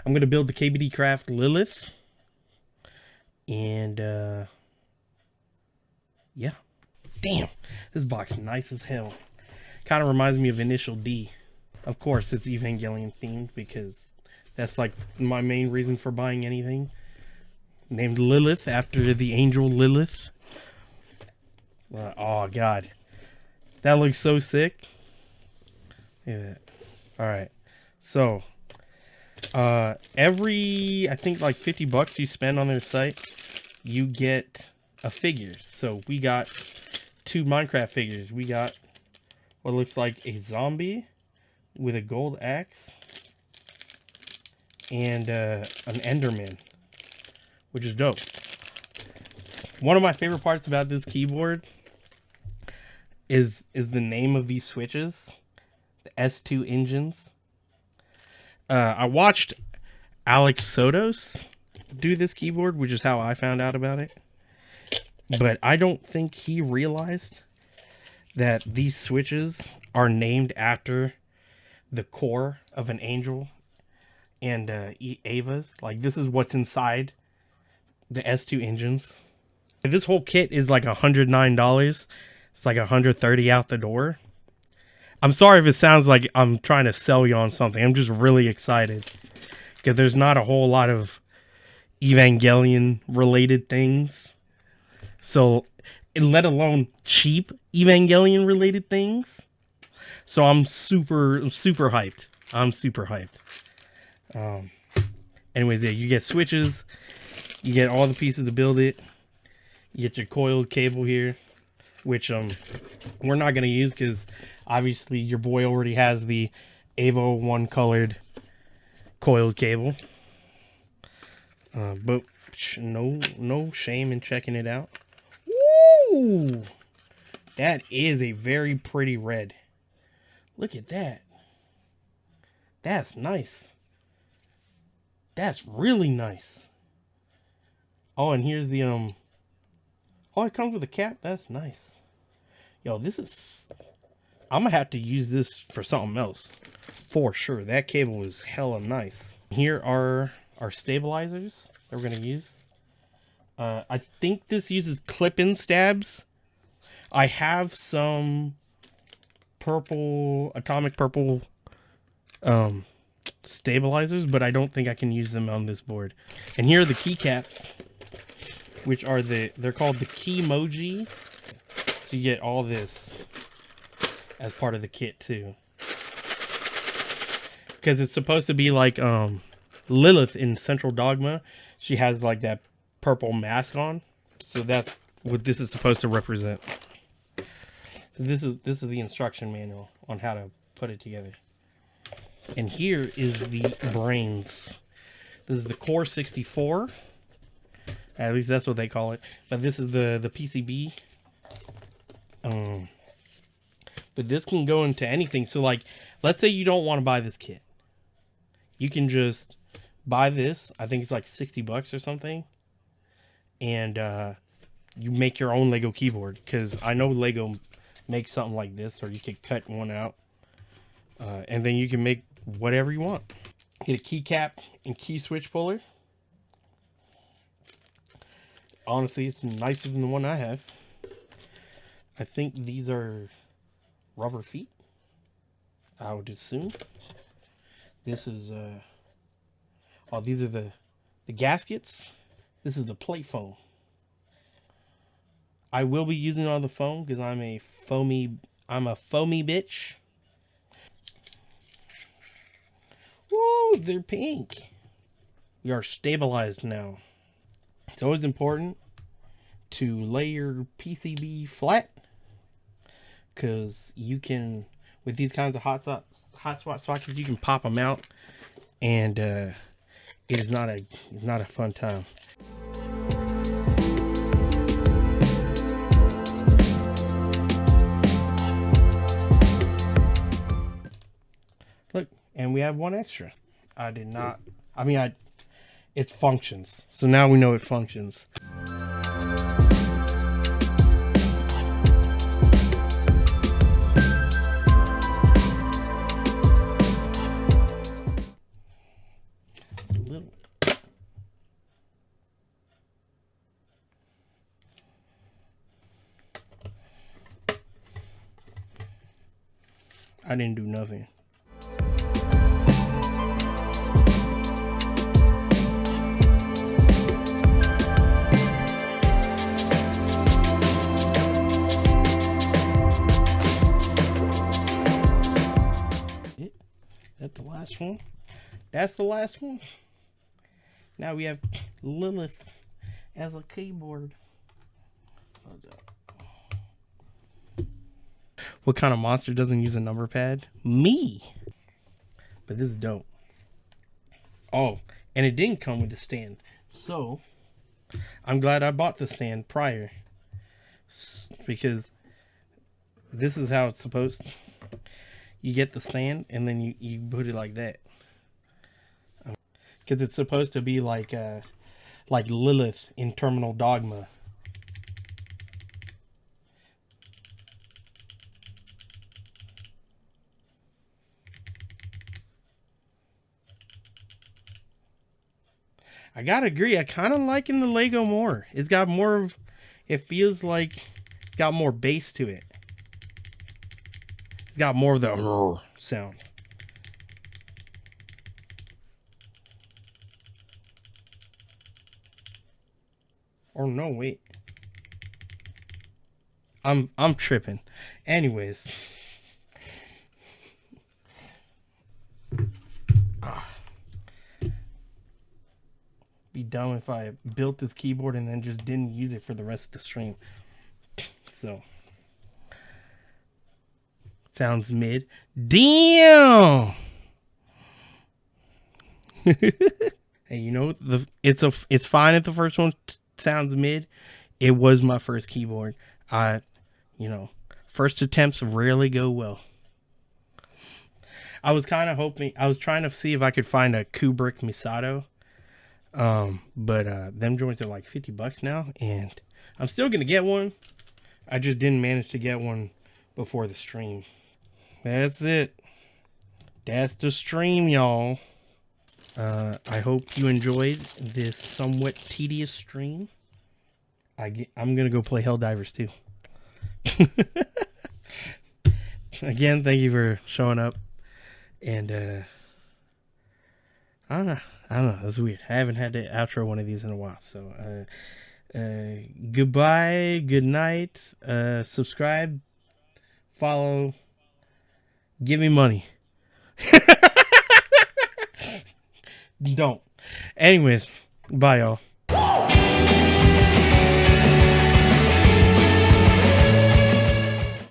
I'm going to build the KBDcraft Lilith. And, yeah. Damn, this box is nice as hell. Kind of reminds me of Initial D. Of course, it's Evangelion themed because that's like my main reason for buying anything. Named Lilith after the angel Lilith. Oh, God. That looks so sick. Look at that. Alright. So, every, I think like $50 you spend on their site, you get a figure. So, we got 2 Minecraft figures. We got what looks like a zombie with a gold axe and an Enderman, which is dope. One of my favorite parts about this keyboard is the name of these switches, the S2 engines. I watched Alex Sotos do this keyboard, which is how I found out about it. But I don't think he realized that these switches are named after the core of an angel and Ava's. Like, this is what's inside the S2 engines. This whole kit is like $109. It's like $130 out the door. I'm sorry if it sounds like I'm trying to sell you on something. I'm just really excited because there's not a whole lot of Evangelion related things. So, let alone cheap Evangelion related things. So I'm super hyped. I'm super hyped. Anyways, yeah, you get switches. You get all the pieces to build it. You get your coiled cable here, which we're not going to use because obviously your boy already has the Avo 1 colored coiled cable. But no shame in checking it out. Woo! That is a very pretty red. Look at that. That's nice. That's really nice. Oh, and here's the oh, it comes with a cap. That's nice. Yo, this is, I'm gonna have to use this for something else for sure. That cable is hella nice. Here are our stabilizers that we're gonna use. I think this uses clip-in stabs. I have some purple, atomic purple stabilizers, but I don't think I can use them on this board. And here are the keycaps, which are they're called the key emojis. So you get all this as part of the kit too. Because it's supposed to be like Lilith in Central Dogma. She has like that purple mask on. So that's what this is supposed to represent. So this is the instruction manual on how to put it together. And here is the brains. This is the Core 64. At least that's what they call it. But this is the PCB. But this can go into anything. So like, let's say you don't want to buy this kit. You can just buy this. I think it's like $60 or something. And you make your own Lego keyboard. Because I know Lego makes something like this. Or you could cut one out. And then you can make whatever you want. Get a keycap and key switch puller. Honestly, it's nicer than the one I have. I think these are rubber feet, I would assume. This is oh, these are the gaskets. This is the plate foam. I will be using it on the phone because I'm a foamy bitch. Woo, they're pink. We are stabilized now. It's always important to lay your PCB flat, because you can, with these kinds of hot spot sockets, you can pop them out, and it is not a fun time. Look, and we have one extra. It functions. So now we know it functions. little. I didn't do nothing. That's the last one. That's the last one. Now we have Lilith as a keyboard. What kind of monster doesn't use a number pad? Me. But this is dope. Oh, and it didn't come with a stand. So, I'm glad I bought the stand prior. Because this is how it's supposed to. You get the stand and then you put it like that. Because it's supposed to be like Lilith in Terminal Dogma. I gotta agree, I kind of liking the Lego more. It's got more of, it feels like it's got more bass to it. It's got more of the sound. Or no, wait. I'm tripping. Anyways. Be dumb if I built this keyboard and then just didn't use it for the rest of the stream. So. Sounds mid. Damn! Hey, you know, it's fine if the first one sounds mid. It was my first keyboard. First attempts rarely go well. I was kind of hoping, I was trying to see if I could find a Kubrick Misato. But them joints are like $50 now, and I'm still gonna get one. I just didn't manage to get one before the stream. That's it. That's the stream, y'all. I hope you enjoyed this somewhat tedious stream. I'm gonna go play Helldivers too. Again, thank you for showing up. And I don't know. It's weird. I haven't had to outro one of these in a while. So goodbye, good night. Subscribe, follow, give me money. Don't. Anyways, bye y'all.